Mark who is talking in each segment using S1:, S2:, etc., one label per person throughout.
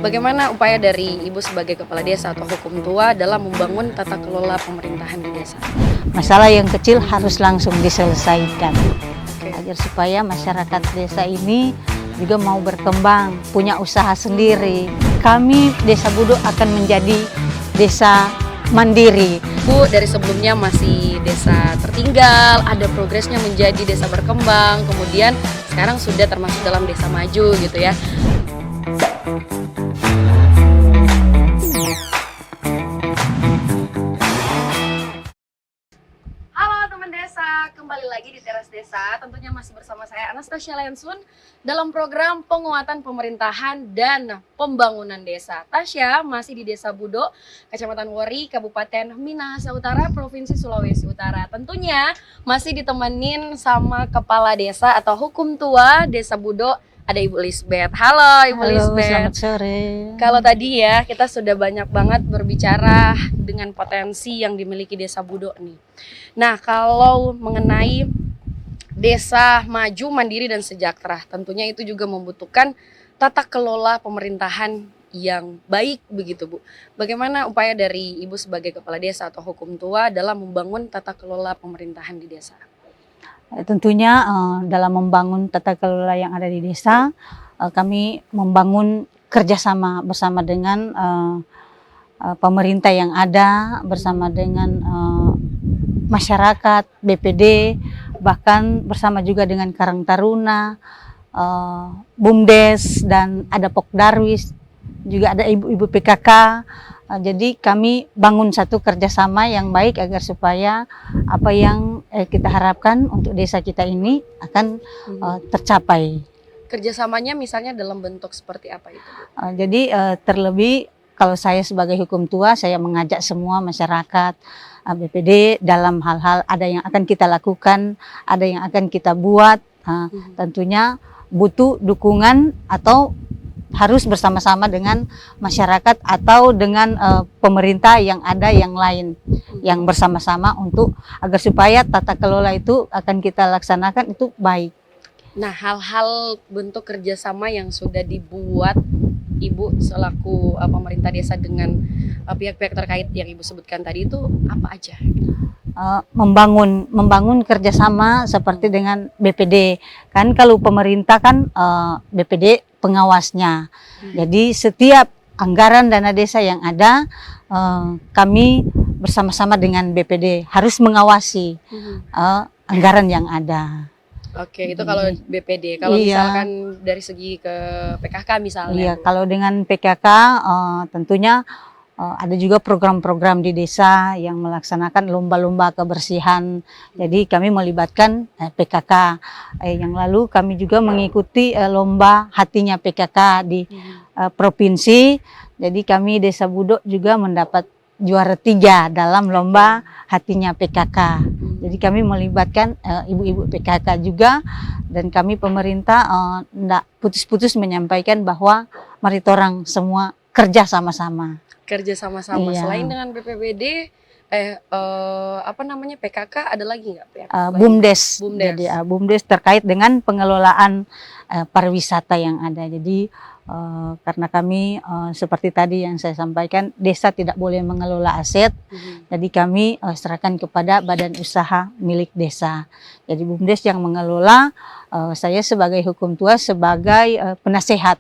S1: Bagaimana upaya dari Ibu sebagai kepala desa atau hukum tua dalam membangun tata kelola pemerintahan di desa?
S2: Masalah yang kecil harus langsung diselesaikan
S1: Oke.
S2: agar supaya masyarakat desa ini juga mau berkembang, punya usaha sendiri. Kami Desa Budo akan menjadi desa mandiri.
S1: Bu, dari sebelumnya masih desa tertinggal, ada progresnya menjadi desa berkembang, kemudian sekarang sudah termasuk dalam desa maju gitu ya. Halo teman desa, kembali lagi di Teras Desa. Tentunya masih bersama saya Anastasia Lensun dalam program penguatan pemerintahan dan pembangunan desa. Tasya masih di Desa Budo, Kecamatan Wori, Kabupaten Minahasa Utara, Provinsi Sulawesi Utara. Tentunya masih ditemenin sama kepala desa atau hukum tua Desa Budo, ada Ibu Lisbeth. Halo Ibu
S2: Halo,
S1: Lisbeth.
S2: selamat sore.
S1: Kalau tadi ya kita sudah banyak banget berbicara dengan potensi yang dimiliki Desa Budo nih. Nah, kalau mengenai desa maju, mandiri dan sejahtera, tentunya itu juga membutuhkan tata kelola pemerintahan yang baik begitu, Bu. Bagaimana upaya dari Ibu sebagai kepala desa atau hukum tua dalam membangun tata kelola pemerintahan di desa?
S2: Tentunya dalam membangun tata kelola yang ada di desa, kami membangun kerjasama bersama dengan pemerintah yang ada, bersama dengan masyarakat, BPD, bahkan bersama juga dengan Karang Taruna, BUMDes, dan ada Pokdarwis, juga ada ibu-ibu PKK. Jadi kami bangun satu kerjasama yang baik agar supaya apa yang kita harapkan untuk desa kita ini akan tercapai.
S1: Kerjasamanya misalnya dalam bentuk seperti apa itu, Bu?
S2: Jadi terlebih kalau saya sebagai hukum tua, saya mengajak semua masyarakat, BPD dalam hal-hal ada yang akan kita lakukan, ada yang akan kita buat. Tentunya butuh dukungan atau harus bersama-sama dengan masyarakat atau dengan pemerintah yang ada yang lain yang bersama-sama untuk agar supaya tata kelola itu akan kita laksanakan itu baik.
S1: Nah, hal-hal bentuk kerjasama yang sudah dibuat Ibu selaku pemerintah desa dengan pihak-pihak terkait yang Ibu sebutkan tadi itu apa aja? Membangun
S2: kerjasama seperti dengan BPD. Kan kalau pemerintah kan BPD pengawasnya. Jadi setiap anggaran dana desa yang ada kami bersama-sama dengan BPD harus mengawasi anggaran yang ada.
S1: Oke, itu kalau BPD. Kalau misalkan dari segi ke PKK misalnya.
S2: Iya, kalau dengan PKK tentunya ada juga program-program di desa yang melaksanakan lomba-lomba kebersihan. Jadi kami melibatkan PKK. Yang lalu kami juga mengikuti lomba hatinya PKK di provinsi. Jadi kami Desa Budo juga mendapat juara 3 dalam lomba hatinya PKK. Jadi kami melibatkan ibu-ibu PKK juga, dan kami pemerintah tidak putus-putus menyampaikan bahwa mari torang semua kerja sama-sama.
S1: Kerja sama-sama.
S2: Iya.
S1: Selain dengan BPBD, PKK ada lagi nggak?
S2: BUMDes.
S1: BUMDes.
S2: Jadi BUMDes terkait dengan pengelolaan pariwisata yang ada. Jadi karena kami seperti tadi yang saya sampaikan, desa tidak boleh mengelola aset. Jadi kami serahkan kepada badan usaha milik desa. Jadi BUMDes yang mengelola, saya sebagai hukum tua sebagai penasehat.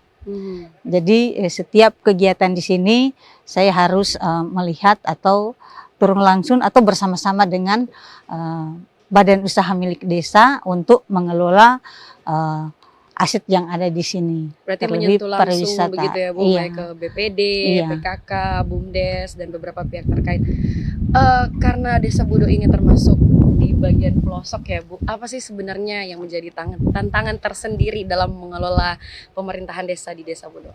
S2: Jadi setiap kegiatan di sini saya harus melihat atau turun langsung atau bersama-sama dengan badan usaha milik desa untuk mengelola aset yang ada di sini.
S1: Berarti
S2: terlebih
S1: menyentuh langsung
S2: pariwisata.
S1: begitu ya, Bu,
S2: Iya.
S1: baik ke BPD,
S2: Iya.
S1: PKK, BUMDes, dan beberapa pihak terkait. Karena Desa Budo ini termasuk di bagian pelosok ya, Bu, apa sih sebenarnya yang menjadi tantangan tersendiri dalam mengelola pemerintahan desa di Desa Budo?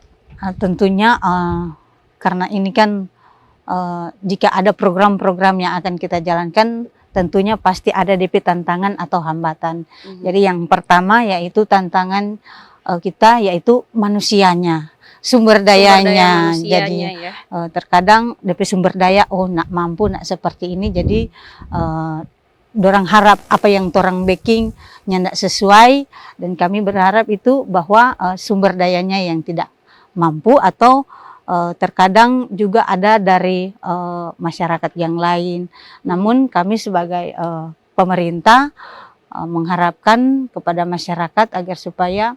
S2: Tentunya karena ini kan jika ada program-program yang akan kita jalankan, tentunya pasti ada DP tantangan atau hambatan. Jadi yang pertama yaitu tantangan kita yaitu manusianya, sumber dayanya. Jadi
S1: ya.
S2: Terkadang DP sumber daya nak mampu nak seperti ini, jadi dorang harap apa yang torang backing nyandak sesuai, dan kami berharap itu bahwa sumber dayanya yang tidak mampu atau terkadang juga ada dari masyarakat yang lain. Namun kami sebagai pemerintah mengharapkan kepada masyarakat agar supaya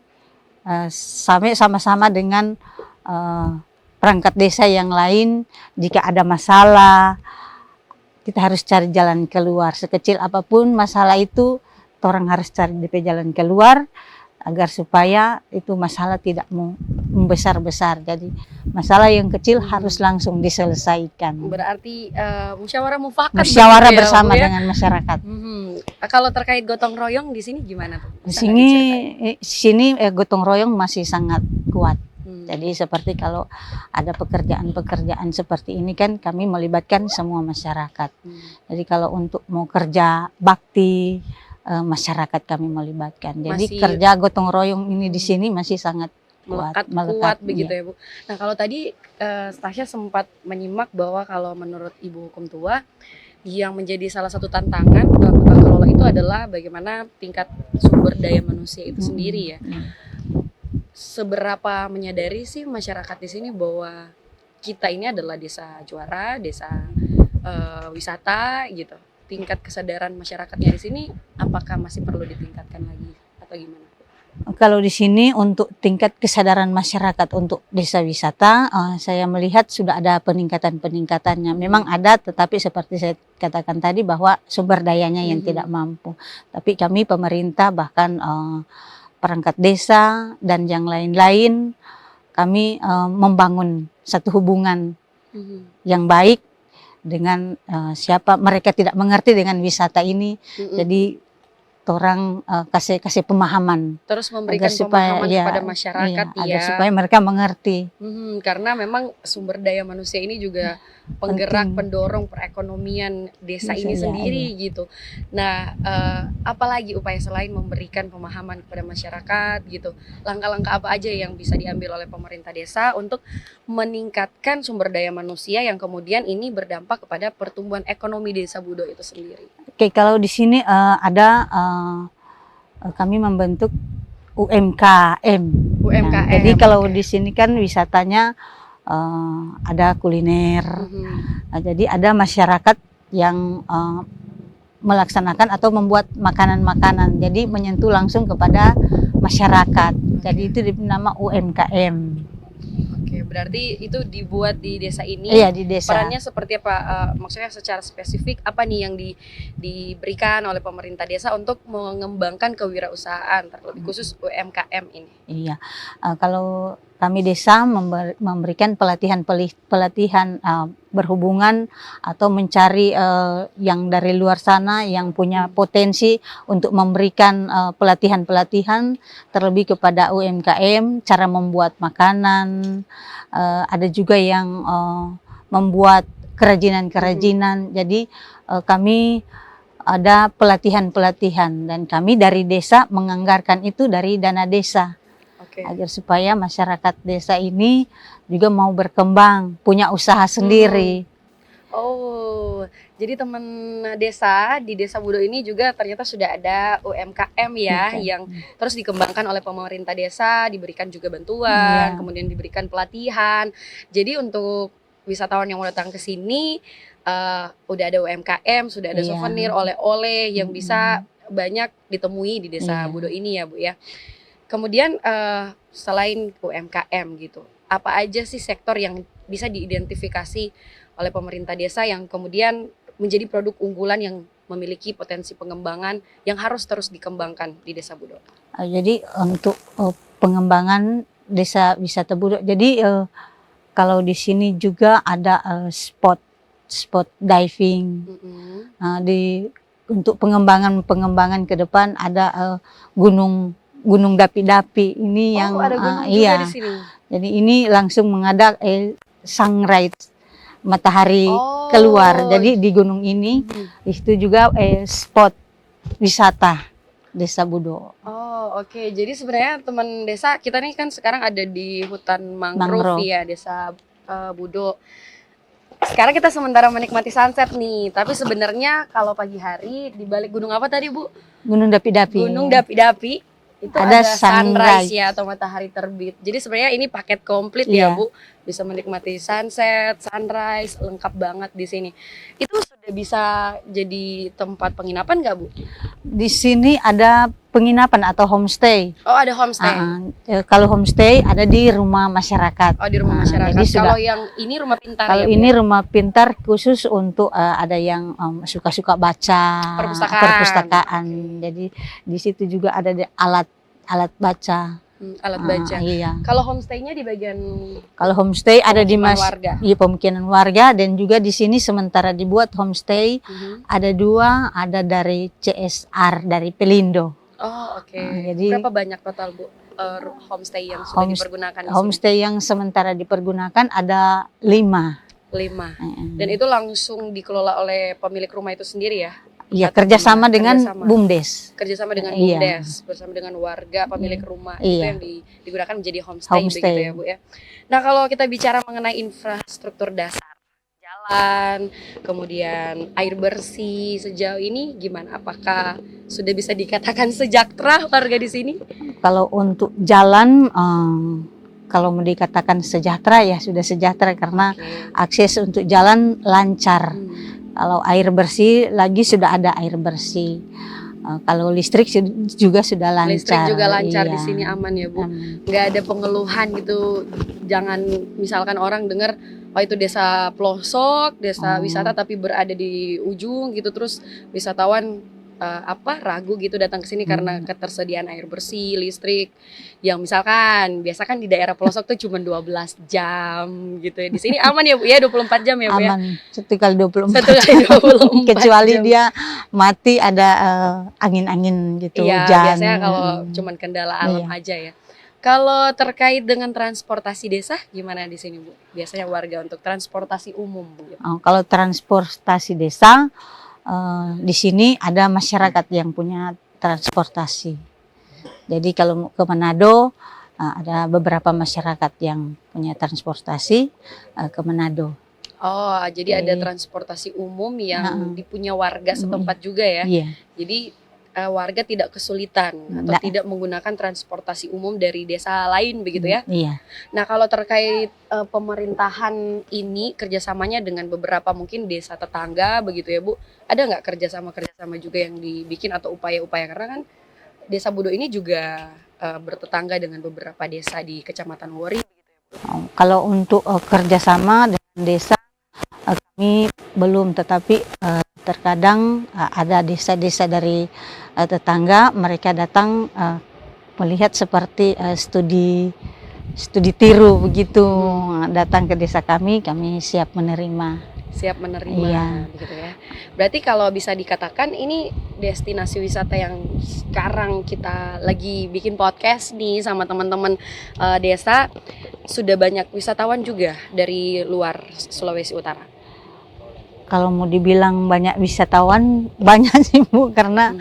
S2: sama-sama dengan perangkat desa yang lain, jika ada masalah kita harus cari jalan keluar. Sekecil apapun masalah itu, orang harus cari DP jalan keluar agar supaya itu masalah tidak membesar-besar. Jadi masalah yang kecil harus langsung diselesaikan.
S1: Berarti musyawarah mufakat.
S2: Musyawarah
S1: begitu ya,
S2: bersama
S1: Bu, ya?
S2: dengan masyarakat.
S1: Kalau terkait gotong royong di sini gimana tuh?
S2: Di
S1: Bisa
S2: sini,
S1: nggak diceritain?
S2: gotong royong masih sangat kuat.
S1: Hmm.
S2: Jadi seperti kalau ada pekerjaan-pekerjaan seperti ini kan kami melibatkan semua masyarakat. Jadi kalau untuk mau kerja bakti, masyarakat kami melibatkan. Jadi
S1: Masih-
S2: kerja gotong royong ini di sini masih sangat
S1: Melekat begitu
S2: iya.
S1: ya Bu. Nah kalau tadi Tasya sempat menyimak bahwa kalau menurut Ibu Hukum Tua yang menjadi salah satu tantangan dalam tata kelola itu adalah bagaimana tingkat sumber daya manusia itu sendiri ya. Seberapa menyadari sih masyarakat di sini bahwa kita ini adalah desa juara, desa wisata gitu. Tingkat kesadaran masyarakatnya di sini apakah masih perlu ditingkatkan lagi atau gimana?
S2: Kalau di sini untuk tingkat kesadaran masyarakat untuk desa wisata, saya melihat sudah ada peningkatannya. Memang ada, tetapi seperti saya katakan tadi bahwa sumber dayanya yang tidak mampu. Tapi kami pemerintah bahkan perangkat desa dan yang lain-lain, kami membangun satu hubungan yang baik dengan siapa mereka tidak mengerti dengan wisata ini. Jadi orang kasih pemahaman
S1: Terus memberikan
S2: agar supaya
S1: pemahaman kepada masyarakat ya.
S2: agar supaya mereka mengerti.
S1: Karena memang sumber daya manusia ini juga penggerak, pendorong perekonomian desa ini sendiri gitu. Nah, apalagi upaya selain memberikan pemahaman kepada masyarakat gitu, langkah-langkah apa aja yang bisa diambil oleh pemerintah desa untuk meningkatkan sumber daya manusia yang kemudian ini berdampak kepada pertumbuhan ekonomi Desa Budo itu sendiri?
S2: Oke, kalau di sini ada kami membentuk UMKM. Nah, jadi kalau di sini kan wisatanya ada kuliner. Nah, jadi ada masyarakat yang melaksanakan atau membuat makanan-makanan. Jadi menyentuh langsung kepada masyarakat. Jadi itu nama UMKM.
S1: Oke, berarti itu dibuat di desa ini.
S2: Iya, di desa.
S1: Perannya seperti apa? Maksudnya secara spesifik apa nih yang diberikan oleh pemerintah desa untuk mengembangkan kewirausahaan terlebih khusus UMKM ini?
S2: Iya, kalau kami desa memberikan pelatihan berhubungan atau mencari yang dari luar sana yang punya potensi untuk memberikan pelatihan terlebih kepada UMKM, cara membuat makanan, ada juga yang membuat kerajinan. Jadi kami ada pelatihan dan kami dari desa menganggarkan itu dari dana desa. Agar supaya masyarakat desa ini juga mau berkembang, punya usaha sendiri.
S1: Oh, jadi teman desa di Desa Budo ini juga ternyata sudah ada UMKM ya, yang terus dikembangkan oleh pemerintah desa, diberikan juga bantuan, kemudian diberikan pelatihan. Jadi untuk wisatawan yang mau datang ke sini, udah ada UMKM, sudah ada souvenir, oleh-oleh yang bisa banyak ditemui di Desa Budo ini ya Bu ya. Kemudian selain UMKM gitu, apa aja sih sektor yang bisa diidentifikasi oleh pemerintah desa yang kemudian menjadi produk unggulan yang memiliki potensi pengembangan yang harus terus dikembangkan di Desa Budo?
S2: Jadi untuk pengembangan desa wisata Budo, jadi kalau di sini juga ada spot diving. Untuk pengembangan ke depan ada Gunung Dapi-Dapi ini yang
S1: ada gunung juga di sini.
S2: Jadi ini langsung menghadap sunrise matahari keluar. Jadi di gunung ini itu juga spot wisata Desa Budo.
S1: Oh oke. Jadi sebenarnya teman desa kita nih kan sekarang ada di hutan mangrove ya Desa Budo. Sekarang kita sementara menikmati sunset nih. Tapi sebenarnya kalau pagi hari di balik gunung apa tadi Bu?
S2: Gunung Dapi-Dapi.
S1: Gunung Dapi-Dapi. Itu
S2: ada
S1: ada sunrise ya atau matahari terbit. Jadi sebenarnya ini paket komplit ya
S2: Iya.
S1: Bu. Bisa menikmati sunset, sunrise, lengkap banget di sini. Itu sudah bisa jadi tempat penginapan nggak Bu?
S2: Di sini ada penginapan atau homestay.
S1: Oh ada homestay.
S2: Kalau homestay ada di rumah masyarakat.
S1: Oh di rumah
S2: Ah,
S1: masyarakat.
S2: jadi sudah-
S1: Kalau yang ini rumah pintar
S2: Kalau
S1: ya Bu?
S2: ini rumah pintar khusus untuk ada yang suka-suka baca, perpustakaan. Jadi di situ juga ada alat baca.
S1: Alat baca.
S2: Iya.
S1: Kalau homestaynya di bagian
S2: Kalau homestay ada di
S1: pemukiman warga.
S2: Iya, pemukiman warga, dan juga di sini sementara dibuat homestay ada 2, ada dari CSR dari Pelindo.
S1: Oh oke.
S2: Jadi
S1: Berapa banyak total Bu homestay yang sudah dipergunakan di sini?
S2: homestay yang sementara dipergunakan ada 5.
S1: 5. Dan itu langsung dikelola oleh pemilik rumah itu sendiri ya?
S2: Iya,
S1: Atau
S2: kerjasama
S1: gimana?
S2: dengan
S1: Kerjasama.
S2: BUMDes.
S1: Kerjasama dengan
S2: Iya.
S1: BUMDes, bersama dengan warga pemilik rumah itu
S2: Iya.
S1: yang digunakan menjadi homestay
S2: Homestay.
S1: begitu ya Bu ya. Nah kalau kita bicara mengenai infrastruktur dasar, jalan, kemudian air bersih sejauh ini gimana? Apakah sudah bisa dikatakan sejahtera warga di sini?
S2: Kalau untuk jalan, kalau mau dikatakan sejahtera ya sudah sejahtera karena
S1: Oke.
S2: akses untuk jalan lancar. Kalau air bersih lagi sudah ada air bersih. Kalau listrik juga sudah lancar.
S1: Listrik juga lancar
S2: Iya.
S1: di sini aman ya Bu.
S2: Aman.
S1: Nggak ada pengeluhan gitu. Jangan misalkan orang dengar oh itu desa pelosok, desa wisata tapi berada di ujung gitu, terus wisatawan ragu gitu datang ke sini karena ketersediaan air bersih, listrik yang misalkan biasa kan di daerah pelosok tuh cuma 12 jam gitu ya. Di sini aman ya Bu ya, 24 jam ya Bu ya.
S2: Aman, 1 kali 24
S1: 1 kali 24
S2: kecuali
S1: jam.
S2: dia mati ada angin-angin gitu,
S1: Iya,
S2: hujan.
S1: biasanya kalau cuman kendala alam
S2: Iya.
S1: aja ya. Kalau terkait dengan transportasi desa gimana di sini Bu? Biasanya warga untuk transportasi umum Bu.
S2: Kalau transportasi desa di sini ada masyarakat yang punya transportasi. Jadi kalau mau ke Manado ada beberapa masyarakat yang punya transportasi ke Manado.
S1: Oh, jadi ada
S2: Oke.
S1: transportasi umum yang dipunya warga setempat juga ya.
S2: Iya.
S1: Jadi warga tidak kesulitan atau
S2: Nggak.
S1: tidak menggunakan transportasi umum dari desa lain begitu ya.
S2: Iya.
S1: Nah kalau terkait pemerintahan ini kerjasamanya dengan beberapa mungkin desa tetangga begitu ya Bu, ada nggak kerjasama juga yang dibikin atau upaya-upaya, karena kan desa Budo ini juga bertetangga dengan beberapa desa di Kecamatan Wori begitu ya Bu.
S2: Kalau untuk kerjasama dengan desa kami belum, tetapi terkadang ada desa-desa dari tetangga mereka datang melihat seperti studi tiru begitu, datang ke desa kami siap menerima.
S1: Siap menerima
S2: Iya.
S1: begitu ya. Berarti kalau bisa dikatakan ini destinasi wisata yang sekarang kita lagi bikin podcast nih sama teman-teman desa, sudah banyak wisatawan juga dari luar Sulawesi Utara.
S2: Kalau mau dibilang banyak wisatawan, banyak sih Bu, karena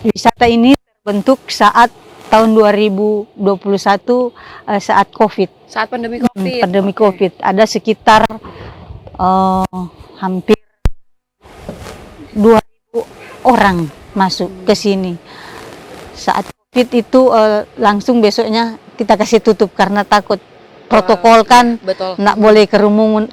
S2: wisata ini terbentuk saat tahun 2021 saat COVID.
S1: Saat pandemi COVID.
S2: Pandemi
S1: Oke.
S2: COVID ada sekitar hampir 2.000 orang masuk ke sini. Saat COVID itu langsung besoknya kita kasih tutup karena takut protokol kan
S1: Betul.
S2: nggak boleh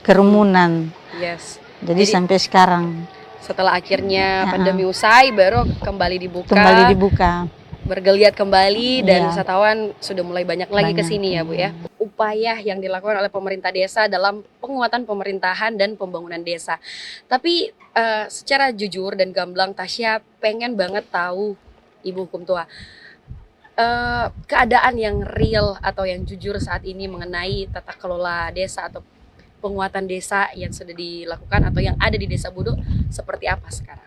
S2: kerumunan.
S1: Yes.
S2: Jadi sampai sekarang
S1: Setelah akhirnya pandemi usai baru kembali
S2: dibuka.
S1: Bergeliat kembali dan
S2: Iya.
S1: wisatawan sudah mulai banyak lagi ke
S2: Banyak,
S1: sini ya Bu ya. Upaya yang dilakukan oleh pemerintah desa dalam penguatan pemerintahan dan pembangunan desa. Tapi secara jujur dan gamblang Tasya pengen banget tahu Ibu Hukum Tua keadaan yang real atau yang jujur saat ini mengenai tata kelola desa atau penguatan desa yang sudah dilakukan atau yang ada di Desa Budo seperti apa sekarang?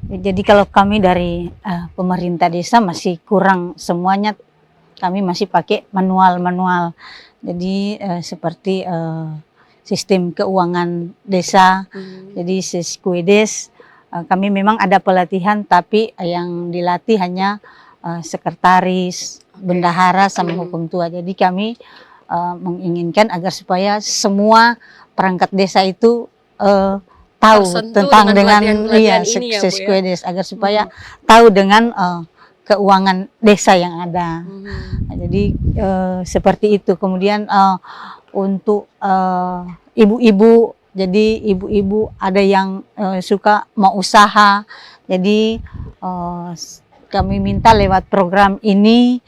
S2: Jadi kalau kami dari pemerintah desa masih kurang semuanya, kami masih pakai manual. Jadi seperti sistem keuangan desa, jadi Siskuides, kami memang ada pelatihan tapi yang dilatih hanya sekretaris, bendahara sama hukum tua. Jadi kami menginginkan agar supaya semua perangkat desa itu tahu
S1: Tersentuh
S2: tentang
S1: dengan
S2: dengan
S1: pelatihan-pelatihan ini ya, Bu, ya?
S2: Siskuides, agar supaya tahu dengan keuangan desa yang ada. Nah, jadi seperti itu. Kemudian untuk ibu-ibu, jadi ibu-ibu ada yang suka mau usaha, jadi kami minta lewat program ini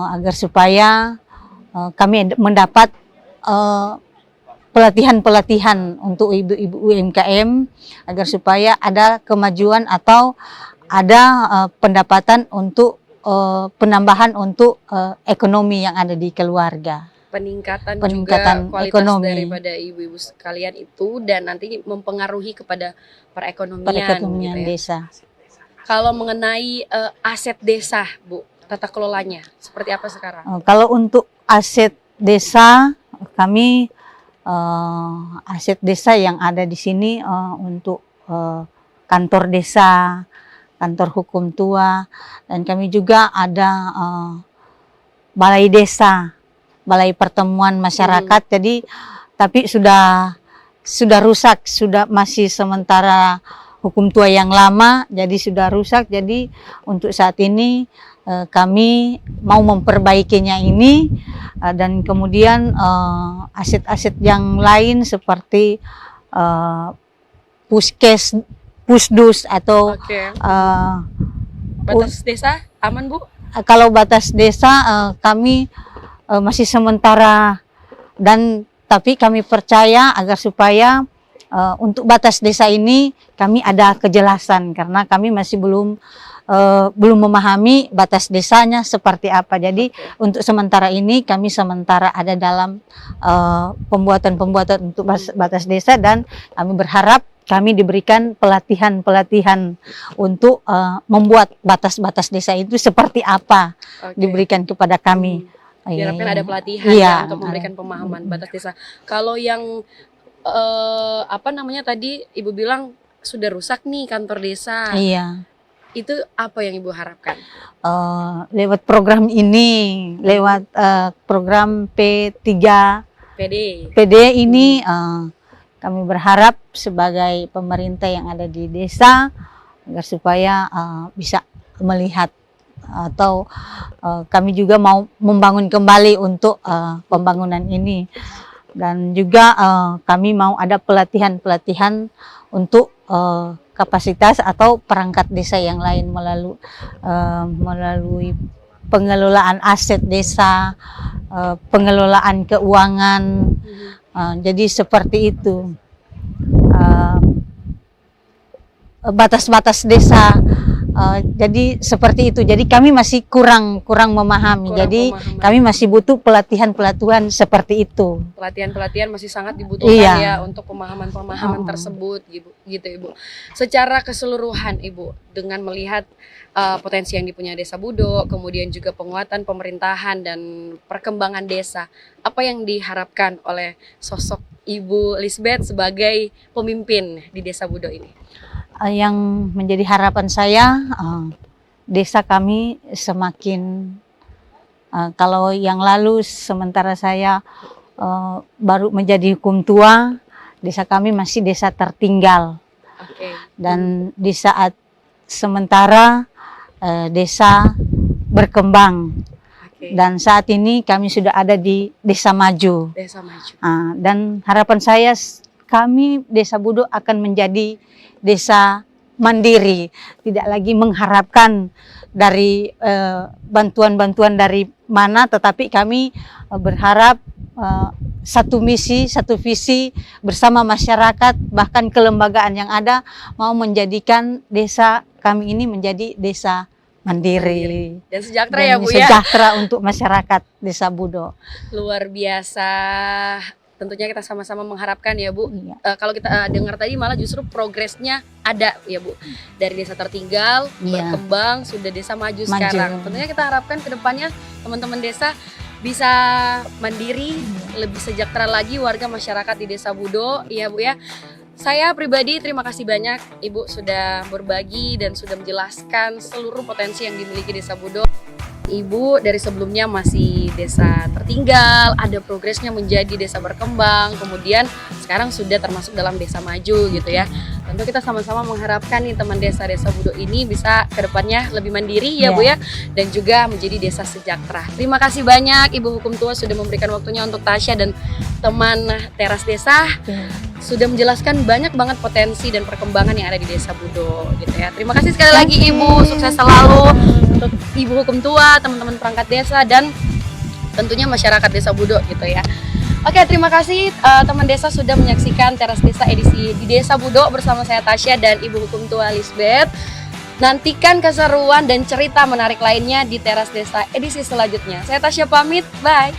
S2: agar supaya kami mendapat pelatihan-pelatihan untuk ibu-ibu UMKM agar supaya ada kemajuan atau ada pendapatan untuk penambahan untuk ekonomi yang ada di keluarga.
S1: Peningkatan
S2: Peningkatan
S1: juga kualitas
S2: ekonomi
S1: daripada ibu-ibu sekalian itu dan nanti mempengaruhi kepada perekonomian
S2: Perekonomian
S1: gitu ya.
S2: desa.
S1: Kalau mengenai aset desa, Bu, tata kelolanya seperti apa sekarang?
S2: Kalau untuk aset desa, kami aset desa yang ada di sini untuk kantor desa, kantor hukum tua, dan kami juga ada balai desa, balai pertemuan masyarakat. Jadi tapi sudah rusak, sudah masih sementara hukum tua yang lama, jadi sudah rusak. Jadi untuk saat ini kami mau memperbaikinya ini dan kemudian aset-aset yang lain seperti pusdus atau
S1: Oke. Batas desa aman, Bu?
S2: kalau batas desa kami masih sementara, dan tapi kami percaya agar supaya untuk batas desa ini kami ada kejelasan karena kami masih belum memahami batas desanya seperti apa. Jadi untuk sementara ini kami sementara ada dalam pembuatan untuk batas desa, dan kami berharap kami diberikan pelatihan untuk membuat batas-batas desa itu seperti apa, diberikan kepada kami.
S1: Diharapkan ada pelatihan
S2: Iya,
S1: untuk memberikan pemahaman batas desa. Kalau yang apa namanya tadi Ibu bilang sudah rusak nih kantor desa.
S2: Iya.
S1: Itu apa yang Ibu harapkan?
S2: Lewat program ini, lewat program PD ini kami berharap sebagai pemerintah yang ada di desa agar supaya bisa melihat atau kami juga mau membangun kembali untuk pembangunan ini, dan juga kami mau ada pelatihan-pelatihan untuk kapasitas atau perangkat desa yang lain melalui pengelolaan aset desa, pengelolaan keuangan. Jadi seperti itu. Batas-batas desa. Jadi seperti itu. Jadi kami masih kurang memahami. Jadi kami masih butuh pelatihan-pelatihan seperti itu.
S1: Pelatihan-pelatihan masih sangat dibutuhkan ya untuk pemahaman-pemahaman tersebut gitu Ibu. Secara keseluruhan Ibu, dengan melihat potensi yang dipunyai Desa Budo, kemudian juga penguatan pemerintahan dan perkembangan desa, apa yang diharapkan oleh sosok Ibu Lisbeth sebagai pemimpin di Desa Budo ini?
S2: Yang menjadi harapan saya, desa kami semakin, kalau yang lalu sementara saya baru menjadi hukum tua, desa kami masih desa tertinggal. Dan di saat sementara desa berkembang, dan saat ini kami sudah ada di desa maju. Dan harapan saya kami Desa Budo akan menjadi desa mandiri, tidak lagi mengharapkan dari bantuan-bantuan dari mana, tetapi kami berharap satu misi, satu visi bersama masyarakat, bahkan kelembagaan yang ada mau menjadikan desa kami ini menjadi desa mandiri
S1: dan sejahtera ya Bu ya.
S2: Sejahtera untuk masyarakat Desa Budo.
S1: Luar biasa. Tentunya kita sama-sama mengharapkan ya Bu. Kalau kita dengar tadi malah justru progresnya ada ya Bu. Dari desa tertinggal, berkembang, sudah desa maju sekarang. Tentunya kita harapkan ke depannya teman-teman desa bisa mandiri, lebih sejahtera lagi warga masyarakat di Desa Budo ya Bu ya. Saya pribadi terima kasih banyak Ibu sudah berbagi dan sudah menjelaskan seluruh potensi yang dimiliki Desa Budo. Ibu dari sebelumnya masih desa tertinggal, ada progresnya menjadi desa berkembang, kemudian sekarang sudah termasuk dalam desa maju gitu ya. Tentu kita sama-sama mengharapkan nih teman desa Budo ini bisa kedepannya lebih mandiri ya Bu ya, dan juga menjadi desa sejahtera. Terima kasih banyak Ibu Hukum Tua sudah memberikan waktunya untuk Tasya dan teman teras desa. Sudah menjelaskan banyak banget potensi dan perkembangan yang ada di Desa Budo gitu ya. Terima kasih sekali lagi Ibu, sukses selalu untuk Ibu Hukum Tua, teman-teman perangkat desa dan tentunya masyarakat Desa Budo gitu ya. Oke, terima kasih teman desa sudah menyaksikan Teras Desa edisi di Desa Budo bersama saya Tasya dan Ibu Hukum Tua Lisbeth. Nantikan keseruan dan cerita menarik lainnya di Teras Desa edisi selanjutnya. Saya Tasya pamit, bye.